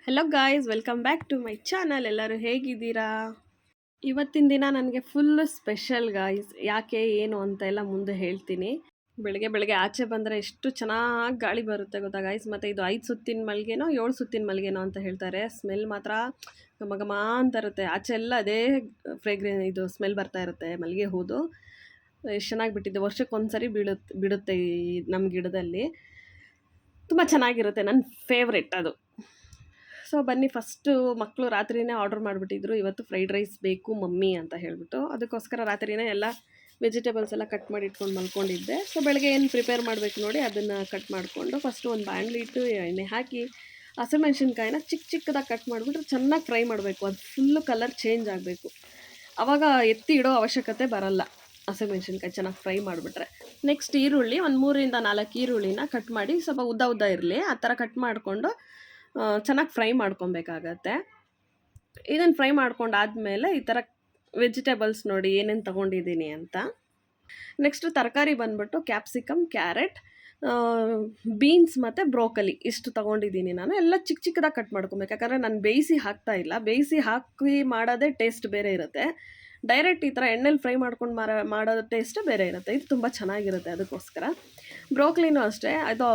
Hello guys, welcome back to my channel. ಎಲ್ಲರೂ ಹೇಗಿದ್ದೀರಾ? ಇವತ್ತಿನ ದಿನ ನನಗೆ ಫುಲ್ ಸ್ಪೆಷಲ್ ಗಾಯ್ಸ್. ಯಾಕೆ ಏನು ಅಂತ ಎಲ್ಲ ಮುಂದೆ ಹೇಳ್ತೀನಿ. ಬೆಳಗ್ಗೆ ಬೆಳಗ್ಗೆ ಆಚೆ ಬಂದರೆ ಎಷ್ಟು ಚೆನ್ನಾಗಿ ಗಾಳಿ ಬರುತ್ತೆ ಗೊತ್ತಾ ಗಾಯ್ಸ್. ಮತ್ತು ಇದು 5 ಸುತ್ತಿನ ಮಲ್ಲಿಗೆನೋ 7 ಸುತ್ತಿನ ಮಲ್ಲಿಗೆನೋ ಅಂತ ಹೇಳ್ತಾರೆ. ಸ್ಮೆಲ್ ಮಾತ್ರ ಘಮ ಘಮ ಅಂತ ಇರುತ್ತೆ. ಆಚೆ ಎಲ್ಲ ಅದೇ ಇದು ಸ್ಮೆಲ್ ಬರ್ತಾ ಇರುತ್ತೆ ಮಲ್ಲಿಗೆ ಹೂದು. ಎಷ್ಟು ಚೆನ್ನಾಗಿ ಬಿಟ್ಟಿದೆ. ವರ್ಷಕ್ಕೊಂದ್ಸರಿ ಬಿಡುತ್ತೆ ಈ ನಮ್ಮ ಗಿಡದಲ್ಲಿ. ತುಂಬ ಚೆನ್ನಾಗಿರುತ್ತೆ. ನನ್ನ ಫೇವ್ರೆಟ್ ಅದು. ಸೊ ಬನ್ನಿ, ಫಸ್ಟು ಮಕ್ಕಳು ರಾತ್ರಿಯೇ ಆರ್ಡರ್ ಮಾಡಿಬಿಟ್ಟಿದ್ರು, ಇವತ್ತು ಫ್ರೈಡ್ ರೈಸ್ ಬೇಕು ಮಮ್ಮಿ ಅಂತ ಹೇಳಿಬಿಟ್ಟು. ಅದಕ್ಕೋಸ್ಕರ ರಾತ್ರಿಯೇ ಎಲ್ಲ ವೆಜಿಟೇಬಲ್ಸ್ ಎಲ್ಲ ಕಟ್ ಮಾಡಿ ಇಟ್ಕೊಂಡು ಮಲ್ಕೊಂಡಿದ್ದೆ. ಸೊ ಬೆಳಗ್ಗೆ ಏನು ಪ್ರಿಪೇರ್ ಮಾಡಬೇಕು ನೋಡಿ, ಅದನ್ನು ಕಟ್ ಮಾಡಿಕೊಂಡು ಫಸ್ಟು ಒಂದು ಬಾಣಲಿ ಇಟ್ಟು ಎಣ್ಣೆ ಹಾಕಿ ಹಸಿಮೆಣ್ಸಿನ್ಕಾಯಿನ ಚಿಕ್ಕ ಚಿಕ್ಕದಾಗಿ ಕಟ್ ಮಾಡಿಬಿಟ್ರೆ ಚೆನ್ನಾಗಿ ಫ್ರೈ ಮಾಡಬೇಕು. ಅದು ಫುಲ್ಲು ಕಲರ್ ಚೇಂಜ್ ಆಗಬೇಕು. ಆವಾಗ ಎತ್ತಿ ಇಡೋ ಅವಶ್ಯಕತೆ ಬರಲ್ಲ. ಹಸಿಮೆಣ್ಸಿನ್ಕಾಯಿ ಚೆನ್ನಾಗಿ ಫ್ರೈ ಮಾಡಿಬಿಟ್ರೆ. ನೆಕ್ಸ್ಟ್ ಈರುಳ್ಳಿ ಒಂದು 3ರಿಂದ 4 ಈರುಳ್ಳಿನ ಕಟ್ ಮಾಡಿ ಸ್ವಲ್ಪ ಉದ್ದ ಇರಲಿ ಆ ಥರ ಕಟ್ ಮಾಡಿಕೊಂಡು ಚೆನ್ನಾಗಿ ಫ್ರೈ ಮಾಡ್ಕೊಬೇಕಾಗತ್ತೆ. ಇದನ್ನು ಫ್ರೈ ಮಾಡ್ಕೊಂಡಾದಮೇಲೆ ಈ ಥರ ವೆಜಿಟೇಬಲ್ಸ್ ನೋಡಿ ಏನೇನು ತೊಗೊಂಡಿದ್ದೀನಿ ಅಂತ. ನೆಕ್ಸ್ಟು ತರಕಾರಿ ಬಂದ್ಬಿಟ್ಟು ಕ್ಯಾಪ್ಸಿಕಮ್, ಕ್ಯಾರೆಟ್, ಬೀನ್ಸ್ ಮತ್ತು ಬ್ರೋಕಲಿ ಇಷ್ಟು ತೊಗೊಂಡಿದ್ದೀನಿ ನಾನು. ಎಲ್ಲ ಚಿಕ್ಕ ಚಿಕ್ಕದಾಗಿ ಕಟ್ ಮಾಡ್ಕೊಬೇಕು. ಯಾಕಂದರೆ ನಾನು ಬೇಯಿಸಿ ಹಾಕ್ತಾಯಿಲ್ಲ. ಬೇಯಿಸಿ ಹಾಕಿ ಮಾಡೋದೇ ಟೇಸ್ಟ್ ಬೇರೆ ಇರುತ್ತೆ. ಡೈರೆಕ್ಟ್ ಈ ಥರ ಎಣ್ಣೆಲಿ ಫ್ರೈ ಮಾಡ್ಕೊಂಡು ಮಾಡೋದು ಟೇಸ್ಟೇ ಬೇರೆ ಇರುತ್ತೆ. ಇದು ತುಂಬ ಚೆನ್ನಾಗಿರುತ್ತೆ. ಅದಕ್ಕೋಸ್ಕರ ಬ್ರೋಕ್ಲಿನೂ ಅಷ್ಟೇ, ಅದು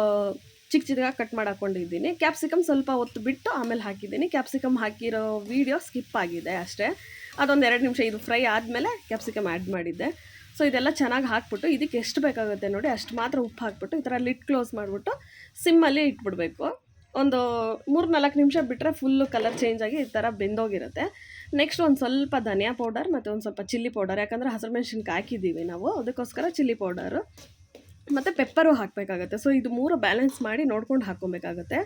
ಚಿಕ್ಕ ಚಿಕ್ಕದಾಗಿ ಕಟ್ ಮಾಡಿ ಹಾಕ್ಕೊಂಡಿದ್ದೀನಿ. ಕ್ಯಾಪ್ಸಿಕಮ್ ಸ್ವಲ್ಪ ಹೊತ್ತು ಬಿಟ್ಟು ಆಮೇಲೆ ಹಾಕಿದ್ದೀನಿ. ಕ್ಯಾಪ್ಸಿಕಮ್ ಹಾಕಿರೋ ವೀಡಿಯೋ ಸ್ಕಿಪ್ ಆಗಿದೆ ಅಷ್ಟೇ. ಅದೊಂದು 2 ನಿಮಿಷ ಇದು ಫ್ರೈ ಆದಮೇಲೆ ಕ್ಯಾಪ್ಸಿಕಮ್ ಆ್ಯಡ್ ಮಾಡಿದ್ದೆ. ಸೊ ಇದೆಲ್ಲ ಚೆನ್ನಾಗಿ ಹಾಕ್ಬಿಟ್ಟು ಇದಕ್ಕೆ ಎಷ್ಟು ಬೇಕಾಗುತ್ತೆ ನೋಡಿ ಅಷ್ಟು ಮಾತ್ರ ಉಪ್ಪು ಹಾಕ್ಬಿಟ್ಟು ಈ ಥರ ಲಿಡ್ ಕ್ಲೋಸ್ ಮಾಡಿಬಿಟ್ಟು ಸಿಮ್ಮಲ್ಲಿ ಇಟ್ಬಿಡಬೇಕು. ಒಂದು 3-4 ನಿಮಿಷ ಬಿಟ್ಟರೆ ಫುಲ್ಲು ಕಲರ್ ಚೇಂಜ್ ಆಗಿ ಈ ಥರ ಬೆಂದೋಗಿರುತ್ತೆ. ನೆಕ್ಸ್ಟ್ ಒಂದು ಸ್ವಲ್ಪ ಧನಿಯಾ ಪೌಡರ್ ಮತ್ತು ಒಂದು ಸ್ವಲ್ಪ ಚಿಲ್ಲಿ ಪೌಡರ್, ಯಾಕಂದರೆ ಹಸಿರು ಮೆಣಸಿನ್ಕಾಯಿ ಹಾಕಿದ್ದೀವಿ ನಾವು, ಅದಕ್ಕೋಸ್ಕರ ಚಿಲ್ಲಿ ಪೌಡರು ಮತ್ತು ಪೆಪ್ಪರು ಹಾಕಬೇಕಾಗತ್ತೆ. ಸೊ ಇದು 3 ಬ್ಯಾಲೆನ್ಸ್ ಮಾಡಿ ನೋಡ್ಕೊಂಡು ಹಾಕ್ಕೊಬೇಕಾಗತ್ತೆ.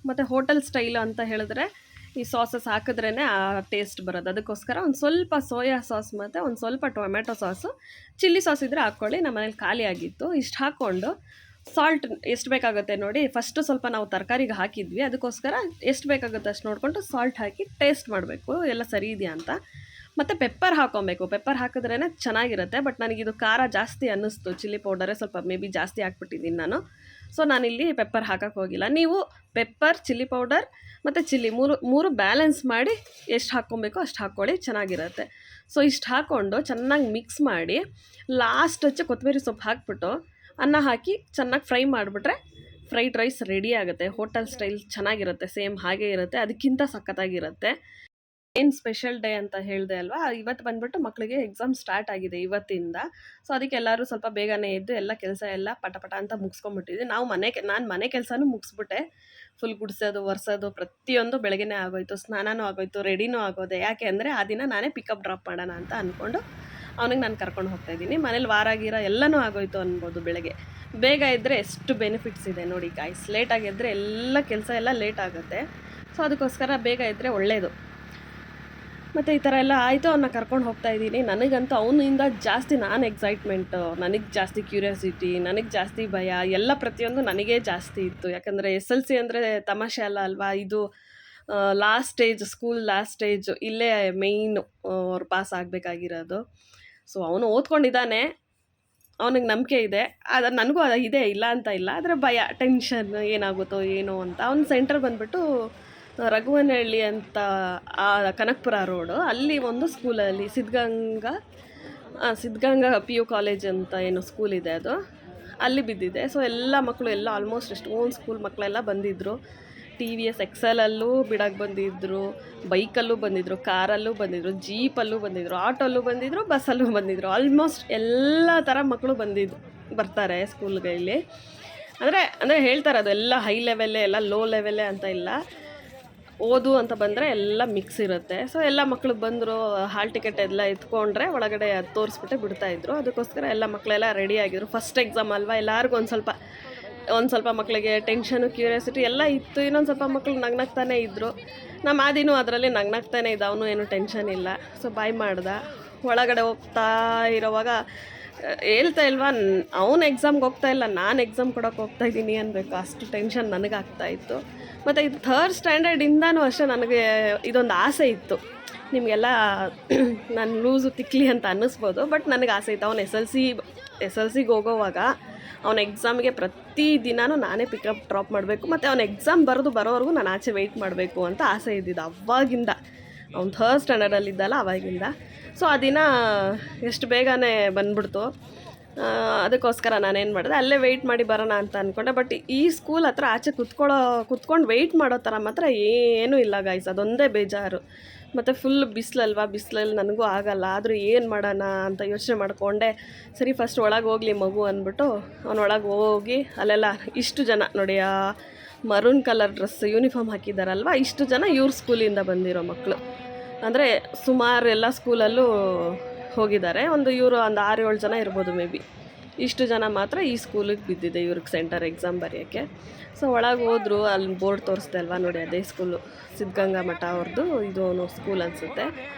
ಮತ್ತು ಹೋಟೆಲ್ ಸ್ಟೈಲ್ ಅಂತ ಹೇಳಿದ್ರೆ ಈ ಸಾಸಸ್ ಹಾಕಿದ್ರೇ ಆ ಟೇಸ್ಟ್ ಬರೋದು. ಅದಕ್ಕೋಸ್ಕರ ಒಂದು ಸ್ವಲ್ಪ ಸೋಯಾ ಸಾಸ್ ಮತ್ತು ಒಂದು ಸ್ವಲ್ಪ ಟೊಮೆಟೊ ಸಾಸು, ಚಿಲ್ಲಿ ಸಾಸ್ ಇದ್ದರೆ ಹಾಕ್ಕೊಳ್ಳಿ. ನಮ್ಮ ಮನೇಲಿ ಖಾಲಿ ಆಗಿತ್ತು. ಇಷ್ಟು ಹಾಕ್ಕೊಂಡು ಸಾಲ್ಟ್ ಎಷ್ಟು ಬೇಕಾಗುತ್ತೆ ನೋಡಿ, ಫಸ್ಟು ಸ್ವಲ್ಪ ನಾವು ತರಕಾರಿಗೆ ಹಾಕಿದ್ವಿ, ಅದಕ್ಕೋಸ್ಕರ ಎಷ್ಟು ಬೇಕಾಗುತ್ತೆ ಅಷ್ಟು ನೋಡಿಕೊಂಡು ಸಾಲ್ಟ್ ಹಾಕಿ ಟೇಸ್ಟ್ ಮಾಡಬೇಕು ಎಲ್ಲ ಸರಿ ಇದೆಯಾ ಅಂತ. ಮತ್ತು ಪೆಪ್ಪರ್ ಹಾಕ್ಕೊಬೇಕು. ಪೆಪ್ಪರ್ ಹಾಕಿದ್ರೇ ಚೆನ್ನಾಗಿರುತ್ತೆ. ಬಟ್ ನನಗಿದು ಖಾರ ಜಾಸ್ತಿ ಅನ್ನಿಸ್ತು. ಚಿಲ್ಲಿ ಪೌಡರೇ ಸ್ವಲ್ಪ ಮೇ ಬಿ ಜಾಸ್ತಿ ಹಾಕ್ಬಿಟ್ಟಿದ್ದೀನಿ ನಾನು. ಸೊ ನಾನಿಲ್ಲಿ ಪೆಪ್ಪರ್ ಹಾಕೋಕ್ಕೆ ಹೋಗಿಲ್ಲ. ನೀವು ಪೆಪ್ಪರ್, ಚಿಲ್ಲಿ ಪೌಡರ್ ಮತ್ತು ಚಿಲ್ಲಿ ಮೂರು ಬ್ಯಾಲೆನ್ಸ್ ಮಾಡಿ ಎಷ್ಟು ಹಾಕ್ಕೊಬೇಕು ಅಷ್ಟು ಹಾಕ್ಕೊಳ್ಳಿ, ಚೆನ್ನಾಗಿರುತ್ತೆ. ಸೊ ಇಷ್ಟು ಹಾಕ್ಕೊಂಡು ಚೆನ್ನಾಗಿ ಮಿಕ್ಸ್ ಮಾಡಿ ಲಾಸ್ಟ್ ಹಚ್ಚಿ ಕೊತ್ತಂಬರಿ ಸೊಪ್ಪು ಹಾಕ್ಬಿಟ್ಟು ಅನ್ನ ಹಾಕಿ ಚೆನ್ನಾಗಿ ಫ್ರೈ ಮಾಡಿಬಿಟ್ರೆ ಫ್ರೈಡ್ ರೈಸ್ ರೆಡಿ ಆಗುತ್ತೆ. ಹೋಟೆಲ್ ಸ್ಟೈಲ್ ಚೆನ್ನಾಗಿರುತ್ತೆ. ಸೇಮ್ ಹಾಗೇ ಇರುತ್ತೆ, ಅದಕ್ಕಿಂತ ಸಖತ್ತಾಗಿರುತ್ತೆ. ಏನು ಸ್ಪೆಷಲ್ ಡೇ ಅಂತ ಹೇಳಿದೆ ಅಲ್ವಾ, ಇವತ್ತು ಬಂದುಬಿಟ್ಟು ಮಕ್ಕಳಿಗೆ ಎಕ್ಸಾಮ್ ಸ್ಟಾರ್ಟ್ ಆಗಿದೆ ಇವತ್ತಿಂದ. ಸೊ ಅದಕ್ಕೆ ಎಲ್ಲರೂ ಸ್ವಲ್ಪ ಬೇಗನೆ ಎದ್ದು ಎಲ್ಲ ಕೆಲಸ ಎಲ್ಲ ಪಟ ಅಂತ ಮುಗಿಸ್ಕೊಂಡ್ಬಿಟ್ಟಿದ್ವಿ. ನಾನು ಮನೆ ಕೆಲಸನೂ ಮುಗಿಸ್ಬಿಟ್ಟೆ. ಫುಲ್ ಗುಡಿಸೋದು, ಒರೆಸೋದು ಪ್ರತಿಯೊಂದು ಬೆಳಗ್ಗೆನೇ ಆಗೋಯ್ತು. ಸ್ನಾನನೂ ಆಗೋಯ್ತು, ರೆಡಿನೂ ಆಗೋದೆ. ಯಾಕೆ ಅಂದರೆ ಆ ದಿನ ನಾನೇ ಪಿಕಪ್ ಡ್ರಾಪ್ ಮಾಡೋಣ ಅಂತ ಅಂದ್ಕೊಂಡು ಅವನಿಗೆ ನಾನು ಕರ್ಕೊಂಡು ಹೋಗ್ತಾಯಿದ್ದೀನಿ. ಮನೇಲಿ ವಾರಾಗಿರೋ ಎಲ್ಲನೂ ಆಗೋಯ್ತು ಅನ್ಬೋದು. ಬೆಳಗ್ಗೆ ಬೇಗ ಇದ್ದರೆ ಎಷ್ಟು ಬೆನಿಫಿಟ್ಸ್ ಇದೆ ನೋಡಿ ಗಾಯ್ಸ್. ಲೇಟಾಗಿ ಎದ್ದರೆ ಎಲ್ಲ ಕೆಲಸ ಎಲ್ಲ ಲೇಟ್ ಆಗುತ್ತೆ. ಸೊ ಅದಕ್ಕೋಸ್ಕರ ಬೇಗ ಇದ್ದರೆ ಒಳ್ಳೆಯದು. ಮತ್ತು ಈ ಥರ ಎಲ್ಲ ಆಯಿತು. ಅವನ್ನ ಕರ್ಕೊಂಡು ಹೋಗ್ತಾಯಿದ್ದೀನಿ. ನನಗಂತೂ ಅವನಿಂದ ಜಾಸ್ತಿ ನಾನು ಎಕ್ಸೈಟ್ಮೆಂಟು, ನನಗೆ ಜಾಸ್ತಿ ಕ್ಯೂರಿಯಾಸಿಟಿ, ನನಗೆ ಜಾಸ್ತಿ ಭಯ, ಎಲ್ಲ ಪ್ರತಿಯೊಂದು ನನಗೇ ಜಾಸ್ತಿ ಇತ್ತು. ಯಾಕಂದರೆ SLC ಅಂದರೆ ತಮಾಷೆ ಅಲ್ವಾ. ಇದು last stage, school last stage. ಇಲ್ಲೇ ಮೇಯ್ನು ಅವ್ರು ಪಾಸ್ ಆಗಬೇಕಾಗಿರೋದು. ಸೊ ಅವನು ಓದ್ಕೊಂಡಿದ್ದಾನೆ, ಅವನಿಗೆ ನಂಬಿಕೆ ಇದೆ. ಅದು ನನಗೂ ಅದು ಇದೆ, ಇಲ್ಲ ಅಂತ ಇಲ್ಲ. ಆದರೆ ಭಯ, ಟೆನ್ಷನ್ ಏನಾಗುತ್ತೋ ಏನೋ ಅಂತ. ಅವ್ನ ಸೆಂಟರ್ ಬಂದುಬಿಟ್ಟು ರಘುವನಹಳ್ಳಿ ಅಂತ, ಆ ಕನಕಪುರ ರೋಡು, ಅಲ್ಲಿ ಒಂದು ಸ್ಕೂಲಲ್ಲಿ ಸಿದ್ಧಗಂಗಾ PU ಕಾಲೇಜ್ ಅಂತ ಏನು ಸ್ಕೂಲ್ ಇದೆ, ಅದು ಅಲ್ಲಿ ಬಿದ್ದಿದೆ. ಸೊ ಎಲ್ಲ ಮಕ್ಕಳು ಎಲ್ಲ ಆಲ್ಮೋಸ್ಟ್ ಎಷ್ಟೊಂದು ಸ್ಕೂಲ್ ಮಕ್ಕಳೆಲ್ಲ ಬಂದಿದ್ದರು. TVS ಎಕ್ಸೆಲಲ್ಲೂ ಬಿಡೋಕ್ಕೆ ಬಂದಿದ್ದರು, ಬೈಕಲ್ಲೂ ಬಂದಿದ್ದರು, ಕಾರಲ್ಲೂ ಬಂದಿದ್ದರು, ಜೀಪಲ್ಲೂ ಬಂದಿದ್ದರು, ಆಟೋಲ್ಲೂ ಬಂದಿದ್ದರು, ಬಸ್ಸಲ್ಲೂ ಬಂದಿದ್ದರು. ಆಲ್ಮೋಸ್ಟ್ ಎಲ್ಲ ಥರ ಮಕ್ಕಳು ಬರ್ತಾರೆ ಸ್ಕೂಲ್ಗಳಲ್ಲಿ. ಅಂದರೆ ಹೇಳ್ತಾರೆ ಅದೆಲ್ಲ ಹೈ ಲೆವೆಲ್ಲೇ, ಎಲ್ಲ ಲೋ ಲೆವೆಲ್ಲೇ ಅಂತ ಇಲ್ಲ. ಓದು ಅಂತ ಬಂದರೆ ಎಲ್ಲ ಮಿಕ್ಸ್ ಇರುತ್ತೆ. ಸೊ ಎಲ್ಲ ಮಕ್ಕಳು ಬಂದರು, ಹಾಲ್ ಟಿಕೆಟ್ ಎಲ್ಲ ಎತ್ಕೊಂಡ್ರೆ ಒಳಗಡೆ ತೋರಿಸ್ಬಿಟ್ಟೆ ಬಿಡ್ತಾಯಿದ್ರು. ಅದಕ್ಕೋಸ್ಕರ ಎಲ್ಲ ಮಕ್ಕಳೆಲ್ಲ ರೆಡಿ ಆಗಿದ್ರು. ಫಸ್ಟ್ ಎಕ್ಸಾಮ್ ಅಲ್ವಾ, ಎಲ್ಲರಿಗೂ ಒಂದು ಸ್ವಲ್ಪ ಮಕ್ಕಳಿಗೆ ಟೆನ್ಷನು, ಕ್ಯೂರಿಯಾಸಿಟಿ ಎಲ್ಲ ಇತ್ತು. ಇನ್ನೊಂದು ಸ್ವಲ್ಪ ಮಕ್ಕಳು ನಗ್ನಗ್ತಾನೆ ಇದ್ದರು. ನಮ್ಮ ಆದಿನೂ ಅದರಲ್ಲಿ ನಗ್ನಗ್ತಾನೆ ಇದ್ದ, ಅವನು ಏನೂ ಟೆನ್ಷನ್ ಇಲ್ಲ. ಸೊ ಬಾಯ್ ಮಾಡ್ದೆ. ಒಳಗಡೆ ಹೋಗ್ತಾ ಇರೋವಾಗ ಹೇಳ್ತಾ ಇಲ್ವಾ, ಅವನು ಎಕ್ಸಾಮ್ಗೆ ಹೋಗ್ತಾ ಇಲ್ಲ, ನಾನು ಎಕ್ಸಾಮ್ ಕೊಡೋಕೆ ಹೋಗ್ತಾಯಿದ್ದೀನಿ ಅನ್ಬೇಕು, ಅಷ್ಟು ಟೆನ್ಷನ್ ನನಗಾಗ್ತಾಯಿತ್ತು. ಮತ್ತು ಇದು 3rd ಸ್ಟ್ಯಾಂಡರ್ಡಿಂದನೂ ಅಷ್ಟೇ ನನಗೆ ಇದೊಂದು ಆಸೆ ಇತ್ತು. ನಿಮಗೆಲ್ಲ ನಾನು ಲೂಸು ತಿಕ್ಲಿ ಅಂತ ಅನ್ನಿಸ್ಬೋದು, ಬಟ್ ನನಗೆ ಆಸೆ ಇತ್ತು. ಅವನು SLC SLCಗೆ ಹೋಗೋವಾಗ ಅವನ ಎಕ್ಸಾಮ್ಗೆ ಪ್ರತಿ ದಿನವೂ ನಾನೇ ಪಿಕಪ್ ಡ್ರಾಪ್ ಮಾಡಬೇಕು, ಮತ್ತು ಅವನ ಎಕ್ಸಾಮ್ ಬರೋವರೆಗೂ ನಾನು ಆಚೆ ವೆಯ್ಟ್ ಮಾಡಬೇಕು ಅಂತ ಆಸೆ ಇದ್ದಿದ್ದು ಅವಾಗಿಂದ. ಅವ್ನು 3rd ಸ್ಟ್ಯಾಂಡರ್ಡಲ್ಲಿದ್ದಲ್ಲ ಅವಾಗಿಂದ. ಸೊ ಆ ದಿನ ಎಷ್ಟು ಬೇಗನೆ ಬಂದ್ಬಿಡ್ತು. ಅದಕ್ಕೋಸ್ಕರ ನಾನೇನು ಮಾಡಿದೆ, ಅಲ್ಲೇ ವೆಯ್ಟ್ ಮಾಡಿ ಬರೋಣ ಅಂತ ಅಂದ್ಕೊಂಡೆ. ಬಟ್ ಈ ಸ್ಕೂಲ್ ಹತ್ರ ಆಚೆ ಕುತ್ಕೊಂಡು ವೆಯ್ಟ್ ಮಾಡೋ ಥರ ಮಾತ್ರ ಏನೂ ಇಲ್ಲ ಗೈಸ್, ಅದೊಂದೇ ಬೇಜಾರು. ಮತ್ತು ಫುಲ್ ಬಿಸಿಲಲ್ವಾ, ಬಿಸಿಲಲ್ಲಿ ನನಗೂ ಆಗಲ್ಲ. ಆದರೂ ಏನು ಮಾಡೋಣ ಅಂತ ಯೋಚನೆ ಮಾಡಿಕೊಂಡೆ. ಸರಿ ಫಸ್ಟ್ ಒಳಗೆ ಹೋಗಲಿ ಮಗು ಅಂದ್ಬಿಟ್ಟು ಅವನೊಳಗೆ ಹೋಗಿ ಅಲ್ಲೆಲ್ಲ ಇಷ್ಟು ಜನ ನೋಡಿ, ಆ ಮರೂನ್ ಕಲರ್ ಡ್ರೆಸ್ ಯೂನಿಫಾರ್ಮ್ ಹಾಕಿದ್ದಾರಲ್ವ, ಇಷ್ಟು ಜನ ಇವ್ರ ಸ್ಕೂಲಿಂದ ಬಂದಿರೋ ಮಕ್ಕಳು. ಅಂದರೆ ಸುಮಾರು ಎಲ್ಲ ಸ್ಕೂಲಲ್ಲೂ ಹೋಗಿದ್ದಾರೆ. ಇವರು ಒಂದು 6-7 ಜನ ಇರ್ಬೋದು ಮೇ ಬಿ. ಇಷ್ಟು ಜನ ಮಾತ್ರ ಈ ಸ್ಕೂಲಿಗೆ ಬಿದ್ದಿದೆ ಇವ್ರಿಗೆ ಸೆಂಟರ್ ಎಕ್ಸಾಮ್ ಬರೆಯೋಕ್ಕೆ. ಸೊ ಒಳಗೆ ಹೋದ್ರು, ಅಲ್ಲಿ ಬೋರ್ಡ್ ತೋರಿಸ್ದೆ ಅಲ್ವಾ ನೋಡಿ, ಅದೇ ಸ್ಕೂಲು, ಸಿದ್ಧಗಂಗಾ ಮಠ ಅವ್ರದ್ದು ಇದು ಸ್ಕೂಲ್ ಅನಿಸುತ್ತೆ.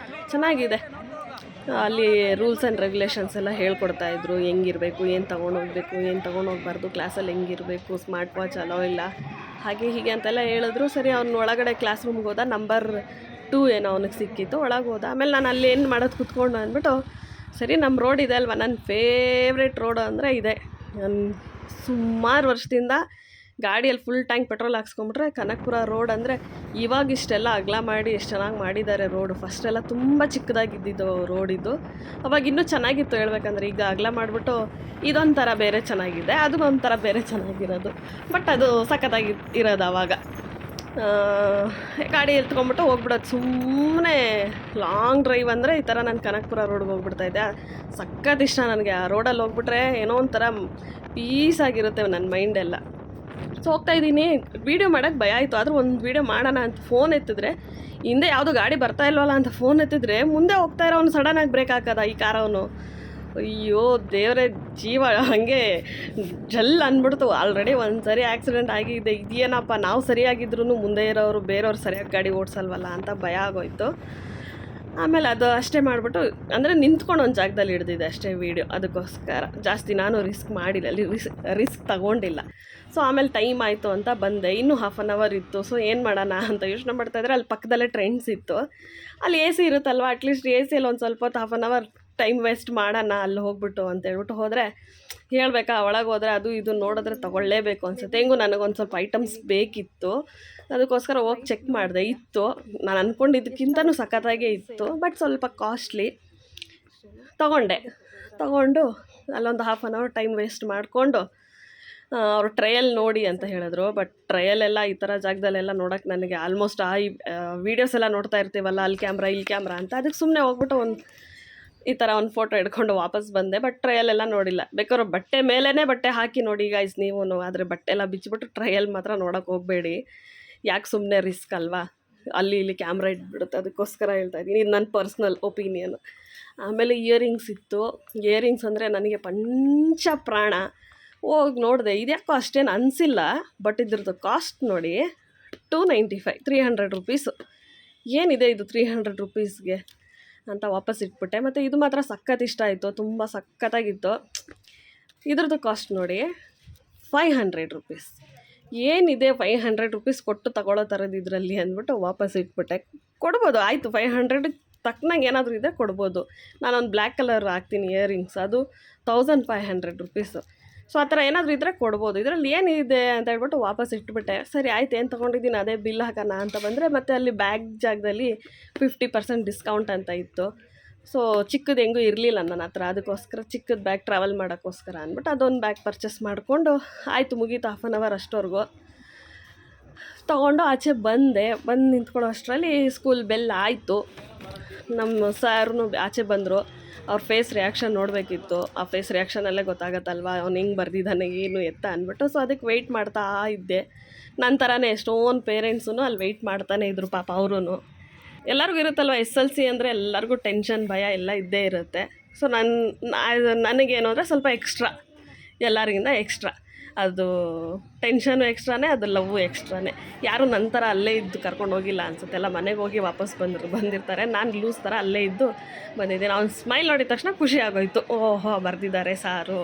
ಚೆನ್ನಾಗಿದೆ. ಅಲ್ಲಿ ರೂಲ್ಸ್ ಆ್ಯಂಡ್ ರೆಗ್ಯುಲೇಷನ್ಸ್ ಎಲ್ಲ ಹೇಳ್ಕೊಡ್ತಾಯಿದ್ರು, ಹೆಂಗಿರಬೇಕು, ಏನು ತೊಗೊಂಡೋಗ್ಬೇಕು, ಏನು ತೊಗೊಂಡೋಗ್ಬಾರ್ದು, ಕ್ಲಾಸಲ್ಲಿ ಹೆಂಗಿರಬೇಕು, ಸ್ಮಾರ್ಟ್ ವಾಚ್ ಅಲೋ ಇಲ್ಲ, ಹಾಗೆ ಹೀಗೆ ಅಂತೆಲ್ಲ ಹೇಳಿದ್ರು. ಸರಿ ಅವ್ನು ಒಳಗಡೆ ಕ್ಲಾಸ್ ರೂಮ್ಗೆ ಹೋದ, ನಂಬರ್ 2 ಏನೋ ಅವನಿಗೆ ಸಿಕ್ಕಿತ್ತು. ಒಳಗೆ ಹೋದ. ಆಮೇಲೆ ನಾನು ಅಲ್ಲಿ ಏನು ಮಾಡೋದು ಕೂತ್ಕೊಂಡು ಅಂದ್ಬಿಟ್ಟು, ಸರಿ ನಮ್ಮ ರೋಡ್ ಇದೆ ಅಲ್ವ, ನನ್ನ ಫೇವ್ರೇಟ್ ರೋಡು ಅಂದರೆ ಇದೆ. ನಾನು ಸುಮಾರು ವರ್ಷದಿಂದ ಗಾಡಿಯಲ್ಲಿ ಫುಲ್ ಟ್ಯಾಂಕ್ ಪೆಟ್ರೋಲ್ ಹಾಕ್ಸ್ಕೊಂಬಿಟ್ರೆ ಕನಕಪುರ ರೋಡ್ ಅಂದರೆ ಇವಾಗ ಇಷ್ಟೆಲ್ಲ ಅಗಲ ಮಾಡಿ ಎಷ್ಟು ಚೆನ್ನಾಗಿ ಮಾಡಿದ್ದಾರೆ ರೋಡು. ಫಸ್ಟೆಲ್ಲ ತುಂಬ ಚಿಕ್ಕದಾಗಿದ್ದಿದ್ದು ರೋಡಿದ್ದು, ಅವಾಗ ಇನ್ನೂ ಚೆನ್ನಾಗಿತ್ತು ಹೇಳ್ಬೇಕಂದ್ರೆ. ಈಗ ಅಗಲ ಮಾಡಿಬಿಟ್ಟು ಇದೊಂಥರ ಬೇರೆ ಚೆನ್ನಾಗಿದೆ, ಅದು ಒಂಥರ ಬೇರೆ ಚೆನ್ನಾಗಿರೋದು. ಬಟ್ ಅದು ಸಖತ್ತಾಗಿ ಇರೋದು ಆವಾಗ. ಗಾಡಿ ಎತ್ಕೊಂಬಿಟ್ಟು ಹೋಗ್ಬಿಡೋದು ಸುಮ್ಮನೆ. ಲಾಂಗ್ ಡ್ರೈವ್ ಅಂದರೆ ಈ ಥರ ನಾನು ಕನಕಪುರ ರೋಡ್ಗೆ ಹೋಗ್ಬಿಡ್ತಾಯಿದ್ದೆ. ಸಖತ್ ಇಷ್ಟ ನನಗೆ ಆ ರೋಡಲ್ಲಿ ಹೋಗ್ಬಿಟ್ರೆ ಏನೋ ಒಂಥರ ಪೀಸಾಗಿರುತ್ತೆ ನನ್ನ ಮೈಂಡೆಲ್ಲ. ಸೊ ಹೋಗ್ತಾಯಿದ್ದೀನಿ, ವೀಡಿಯೋ ಮಾಡೋಕ್ಕೆ ಭಯ ಆಯಿತು. ಆದರೂ ಒಂದು ವೀಡಿಯೋ ಮಾಡೋಣ ಅಂತ ಫೋನ್ ಎತ್ತಿದ್ರೆ ಹಿಂದೆ ಯಾವುದೋ ಗಾಡಿ ಬರ್ತಾ ಇಲ್ವಲ್ಲ ಅಂತ ಫೋನ್ ಎತ್ತಿದ್ರೆ ಮುಂದೆ ಹೋಗ್ತಾ ಇರೋ ಅವ್ನು ಸಡನ್ನಾಗಿ ಬ್ರೇಕ್ ಹಾಕೋದ ಈ ಕಾರವನು. ಅಯ್ಯೋ ದೇವರೇ, ಜೀವ ಹಾಗೆ ಜಲ್ ಅಂದ್ಬಿಡ್ತು. ಆಲ್ರೆಡಿ ಒಂದು ಸರಿ ಆಕ್ಸಿಡೆಂಟ್ ಆಗಿದೆ, ಇದೇನಪ್ಪ ನಾವು ಸರಿಯಾಗಿದ್ರೂ ಮುಂದೆ ಇರೋರು ಬೇರೆಯವ್ರು ಸರಿಯಾಗಿ ಗಾಡಿ ಓಡಿಸಲ್ವಲ್ಲ ಅಂತ ಭಯ ಆಗೋಯ್ತು. ಆಮೇಲೆ ಅದು ಅಷ್ಟೇ ಮಾಡಿಬಿಟ್ಟು, ಅಂದರೆ ನಿಂತ್ಕೊಂಡು ಒಂದು ಜಾಗದಲ್ಲಿ ಹಿಡ್ದಿದೆ ಅಷ್ಟೇ ವೀಡಿಯೋ. ಅದಕ್ಕೋಸ್ಕರ ಜಾಸ್ತಿ ನಾನು ರಿಸ್ಕ್ ಮಾಡಿಲ್ಲ, ಅಲ್ಲಿ ರಿಸ್ಕ್ ತಗೊಂಡಿಲ್ಲ. ಸೊ ಆಮೇಲೆ ಟೈಮ್ ಆಯಿತು ಅಂತ ಬಂದೆ. ಇನ್ನೂ 1/2 hour ಇತ್ತು. ಸೊ ಏನು ಮಾಡೋಣ ಅಂತ ಯೋಚನೆ ಮಾಡ್ತಾಯಿದ್ರೆ ಅಲ್ಲಿ ಪಕ್ಕದಲ್ಲೇ ಟ್ರೆಂಡ್ಸ್ ಇತ್ತು. ಅಲ್ಲಿ AC ಇರುತ್ತಲ್ವ, ಅಟ್ಲೀಸ್ಟ್ ACಯಲ್ಲಿ ಒಂದು ಸ್ವಲ್ಪ ಹೊತ್ತು 1/2 hour ಟೈಮ್ ವೇಸ್ಟ್ ಮಾಡೋಣ ಅಲ್ಲಿ ಹೋಗ್ಬಿಟ್ಟು ಅಂತ ಹೇಳ್ಬಿಟ್ಟು ಹೋದರೆ, ಹೇಳಬೇಕಾ, ಒಳಗೆ ಹೋದರೆ ಅದು ಇದು ನೋಡಿದ್ರೆ ತೊಗೊಳ್ಳೇಬೇಕು ಅನಿಸುತ್ತೆ. ಹೆಂಗೂ ನನಗೊಂದು ಸ್ವಲ್ಪ ಐಟಮ್ಸ್ ಬೇಕಿತ್ತು, ಅದಕ್ಕೋಸ್ಕರ ಹೋಗಿ ಚೆಕ್ ಮಾಡಿದೆ. ಇತ್ತು, ನಾನು ಅಂದ್ಕೊಂಡಿದ್ದಕ್ಕಿಂತನೂ ಸಖತ್ತಾಗೇ ಇತ್ತು, ಬಟ್ ಸ್ವಲ್ಪ ಕಾಸ್ಟ್ಲಿ. ತಗೊಂಡು ಅಲ್ಲೊಂದು 1/2 hour ಟೈಮ್ ವೇಸ್ಟ್ ಮಾಡಿಕೊಂಡು ಅವರು ಟ್ರಯಲ್ ನೋಡಿ ಅಂತ ಹೇಳಿದ್ರು. ಬಟ್ ಟ್ರಯಲೆಲ್ಲ ಈ ಥರ ಜಾಗದಲ್ಲೆಲ್ಲ ನೋಡೋಕ್ಕೆ ನನಗೆ ಆಲ್ಮೋಸ್ಟ್ ವೀಡಿಯೋಸ್ ಎಲ್ಲ ನೋಡ್ತಾ ಇರ್ತೀವಲ್ಲ, ಅಲ್ಲಿ ಕ್ಯಾಮ್ರಾ ಇಲ್ಲಿ ಕ್ಯಾಮ್ರಾ ಅಂತ, ಅದಕ್ಕೆ ಸುಮ್ಮನೆ ಹೋಗ್ಬಿಟ್ಟು ಈ ಥರ ಒಂದು ಫೋಟೋ ಹಿಡ್ಕೊಂಡು ವಾಪಸ್ ಬಂದೆ. ಬಟ್ ಟ್ರಯಲೆಲ್ಲ ನೋಡಿಲ್ಲ. ಬೇಕಾದ್ರೆ ಬಟ್ಟೆ ಮೇಲೇ ಬಟ್ಟೆ ಹಾಕಿ ನೋಡಿ ಗೈಸ್ ನೀವು, ಆದರೆ ಬಟ್ಟೆ ಎಲ್ಲ ಬಿಚ್ಚಿಬಿಟ್ಟು ಟ್ರಯಲ್ ಮಾತ್ರ ನೋಡೋಕೆ ಹೋಗಬೇಡಿ. ಯಾಕೆ ಸುಮ್ಮನೆ ರಿಸ್ಕ್ ಅಲ್ವಾ, ಅಲ್ಲಿ ಇಲ್ಲಿ ಕ್ಯಾಮ್ರಾ ಇಟ್ಬಿಡುತ್ತೆ. ಅದಕ್ಕೋಸ್ಕರ ಹೇಳ್ತಾ ಇದ್ದೀನಿ, ಇದು ನನ್ನ ಪರ್ಸ್ನಲ್ ಒಪಿನಿಯನು. ಆಮೇಲೆ ಇಯರಿಂಗ್ಸ್ ಇತ್ತು. ಇಯರಿಂಗ್ಸ್ ಅಂದರೆ ನನಗೆ ಪಂಚ ಪ್ರಾಣ. ಹೋಗಿ ನೋಡಿದೆ, ಇದ್ಯಾಕೋ ಅಷ್ಟೇನು ಅನಿಸಿಲ್ಲ. ಬಟ್ ಇದ್ರದ್ದು ಕಾಸ್ಟ್ ನೋಡಿ, 295, 300 rupees. ಏನಿದೆ ಇದು 300 rupeesಗೆ ಅಂತ ವಾಪಸ್ ಇಟ್ಬಿಟ್ಟೆ. ಮತ್ತು ಇದು ಮಾತ್ರ ಸಖತ್ ಇಷ್ಟ ಆಯಿತು, ತುಂಬ ಸಖತ್ತಾಗಿತ್ತು. ಇದ್ರದ್ದು ಕಾಸ್ಟ್ ನೋಡಿ 500 rupees. ಏನಿದೆ 500 rupees ಕೊಟ್ಟು ತಗೊಳ್ಳೋ ಥರದ್ದು ಇದರಲ್ಲಿ ಅಂದ್ಬಿಟ್ಟು ವಾಪಸ್ ಇಟ್ಬಿಟ್ಟೆ. ಕೊಡ್ಬೋದು, ಆಯಿತು, 500 ತಕ್ಕನಂಗೆ ಏನಾದರೂ ಇದೆ ಕೊಡ್ಬೋದು. ನಾನೊಂದು ಬ್ಲ್ಯಾಕ್ ಕಲರ್ ಹಾಕ್ತೀನಿ ಇಯರಿಂಗ್ಸ್, ಅದು 1500 rupees. ಸೊ ಆ ಥರ ಏನಾದರೂ ಇದ್ದರೆ ಕೊಡ್ಬೋದು. ಇದರಲ್ಲಿ ಏನಿದೆ ಅಂತ ಹೇಳ್ಬಿಟ್ಟು ವಾಪಸ್ ಇಟ್ಬಿಟ್ಟೆ. ಸರಿ ಆಯ್ತು, ಏನು ತೊಗೊಂಡಿದ್ದೀನಿ ಅದೇ ಬಿಲ್ ಹಾಕೋಣ ಅಂತ ಬಂದರೆ, ಮತ್ತು ಅಲ್ಲಿ ಬ್ಯಾಗ್ ಜಾಗದಲ್ಲಿ 50% ಡಿಸ್ಕೌಂಟ್ ಅಂತ ಇತ್ತು. ಸೊ ಚಿಕ್ಕದು ಹೆಂಗೂ ಇರಲಿಲ್ಲ ನನ್ನ ಹತ್ರ, ಅದಕ್ಕೋಸ್ಕರ ಚಿಕ್ಕದು ಬ್ಯಾಗ್ ಟ್ರಾವೆಲ್ ಮಾಡೋಕ್ಕೋಸ್ಕರ ಅಂದ್ಬಿಟ್ಟು ಅದೊಂದು ಬ್ಯಾಗ್ ಪರ್ಚೇಸ್ ಮಾಡಿಕೊಂಡು ಆಯಿತು, ಮುಗೀತು 1/2 hour ಅಷ್ಟವರೆಗೂ. ತೊಗೊಂಡು ಆಚೆ ಬಂದು ನಿಂತ್ಕೊಳ್ಳೋ ಅಷ್ಟರಲ್ಲಿ ಸ್ಕೂಲ್ ಬೆಲ್ ಆಯಿತು. ನಮ್ಮ ಸಾರೂ ಆಚೆ ಬಂದರು. ಅವ್ರ ಫೇಸ್ ರಿಯಾಕ್ಷನ್ ನೋಡಬೇಕಿತ್ತು. ಆ ಫೇಸ್ ರಿಯಾಕ್ಷನಲ್ಲೇ ಗೊತ್ತಾಗತ್ತಲ್ವ ಅವ್ನು ಹೆಂಗೆ ಬರ್ದಿದ್ದಾನೆ ಏನು ಎತ್ತ ಅಂದ್ಬಿಟ್ಟು. ಸೊ ಅದಕ್ಕೆ ವೆಯ್ಟ್ ಮಾಡ್ತಾ ಇದ್ದೆ. ನನ್ನ ಥರನೇ ಎಷ್ಟೊಂದು ಪೇರೆಂಟ್ಸೂ ಅಲ್ಲಿ ವೆಯ್ಟ್ ಮಾಡ್ತಾನೆ ಇದ್ರು ಪಾಪ. ಅವರೂ ಎಲ್ಲರಿಗೂ ಇರುತ್ತಲ್ವ, SLC ಅಂದರೆ ಎಲ್ಲರಿಗೂ ಟೆನ್ಷನ್ ಭಯ ಎಲ್ಲ ಇದ್ದೇ ಇರುತ್ತೆ. ಸೊ ನನಗೇನು ಅಂದರೆ ಸ್ವಲ್ಪ ಎಕ್ಸ್ಟ್ರಾ, ಎಲ್ಲರಿಗಿಂತ ಎಕ್ಸ್ಟ್ರಾ. ಅದು ಟೆನ್ಷನು ಎಕ್ಸ್ಟ್ರಾನೇ, ಅದು ಲವ್ವು ಎಕ್ಸ್ಟ್ರಾನೇ. ಯಾರು ನನ್ನ ಥರ ಅಲ್ಲೇ ಇದ್ದು ಕರ್ಕೊಂಡು ಹೋಗಿಲ್ಲ ಅನ್ಸುತ್ತೆ, ಎಲ್ಲ ಮನೆಗೆ ಹೋಗಿ ವಾಪಸ್ ಬಂದಿರ್ತಾರೆ. ನಾನು ಲೂಸ್ ಥರ ಅಲ್ಲೇ ಇದ್ದು ಬಂದಿದ್ದೀನಿ. ಅವ್ನು ಸ್ಮೈಲ್ ನೋಡಿದ ತಕ್ಷಣ ಖುಷಿ ಆಗೋಯ್ತು. ಓಹೋ ಬರ್ದಿದ್ದಾರೆ ಸಾರು,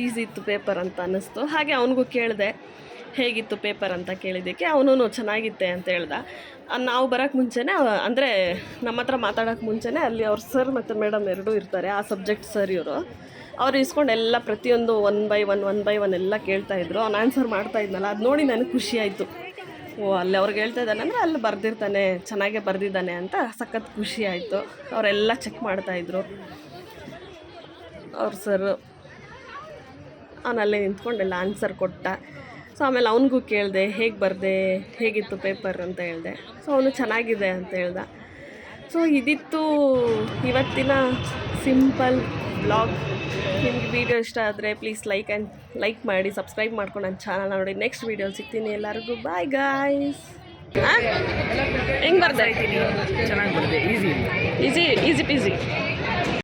ಈಸಿ ಇತ್ತು ಪೇಪರ್ ಅಂತ ಅನ್ನಿಸ್ತು. ಹಾಗೆ ಅವನಿಗೂ ಕೇಳಿದೆ ಹೇಗಿತ್ತು ಪೇಪರ್ ಅಂತ ಕೇಳಿದ್ದಕ್ಕೆ ಅವನು ಚೆನ್ನಾಗಿತ್ತೆ ಅಂತ ಹೇಳ್ದ. ನಾವು ಬರೋಕ್ಕೆ ಮುಂಚೆನೇ, ಅಂದರೆ ನಮ್ಮ ಹತ್ರ ಮಾತಾಡೋಕ್ಕೆ ಮುಂಚೆನೇ ಅಲ್ಲಿ ಅವ್ರ ಸರ್ ಮತ್ತು ಮೇಡಮ್ ಎರಡೂ ಇರ್ತಾರೆ, ಆ ಸಬ್ಜೆಕ್ಟ್ ಸರ್ ಇವರು. ಅವ್ರು ಇಸ್ಕೊಂಡು ಎಲ್ಲ ಪ್ರತಿಯೊಂದು ಒನ್ ಬೈ ಒನ್ ಎಲ್ಲ ಕೇಳ್ತಾಯಿದ್ರು. ಅವ್ನು ಆನ್ಸರ್ ಮಾಡ್ತಾ ಇದ್ನಲ್ಲ, ಅದು ನೋಡಿ ನನಗೆ ಖುಷಿ ಆಯಿತು. ಓ ಅಲ್ಲಿ ಅವ್ರಿಗೆ ಹೇಳ್ತಾ ಇದ್ದಾನೆ ಅಂದರೆ ಅಲ್ಲಿ ಬರೆದಿರ್ತಾನೆ, ಚೆನ್ನಾಗೇ ಬರೆದಿದ್ದಾನೆ ಅಂತ ಸಖತ್ ಖುಷಿ ಆಯಿತು. ಅವರೆಲ್ಲ ಚೆಕ್ ಮಾಡ್ತಾಯಿದ್ರು ಅವ್ರ ಸರ್. ಅವನಲ್ಲೇ ನಿಂತ್ಕೊಂಡೆಲ್ಲ ಆನ್ಸರ್ ಕೊಟ್ಟ. ಸೊ ಆಮೇಲೆ ಅವನಿಗೂ ಕೇಳಿದೆ, ಹೇಗೆ ಬರೆದೆ, ಹೇಗಿತ್ತು ಪೇಪರ್ ಅಂತ ಹೇಳಿದೆ. ಸೊ ಅವನು ಚೆನ್ನಾಗಿದೆ ಅಂತ ಹೇಳ್ದ. ಸೊ ಇದಿತ್ತು ಇವತ್ತಿನ ಸಿಂಪಲ್ ಬ್ಲಾಗ್. ನಿಮ್ಗೆ ವೀಡಿಯೋ ಇಷ್ಟ ಆದರೆ ಪ್ಲೀಸ್ ಲೈಕ್ ಮಾಡಿ, ಸಬ್ಸ್ಕ್ರೈಬ್ ಮಾಡ್ಕೊಂಡು ನನ್ನ ಚಾನಲ್ ನೋಡಿ. ನೆಕ್ಸ್ಟ್ ವೀಡಿಯೋ ಸಿಗ್ತೀನಿ. ಎಲ್ಲರಿಗೂ ಬಾಯ್ ಗಾಯ್ಸ್. ಹೆಂಗೆ ಬರ್ದೆ? ಚೆನ್ನಾಗಿ ಬರುತ್ತೆ. Easy easy peasy.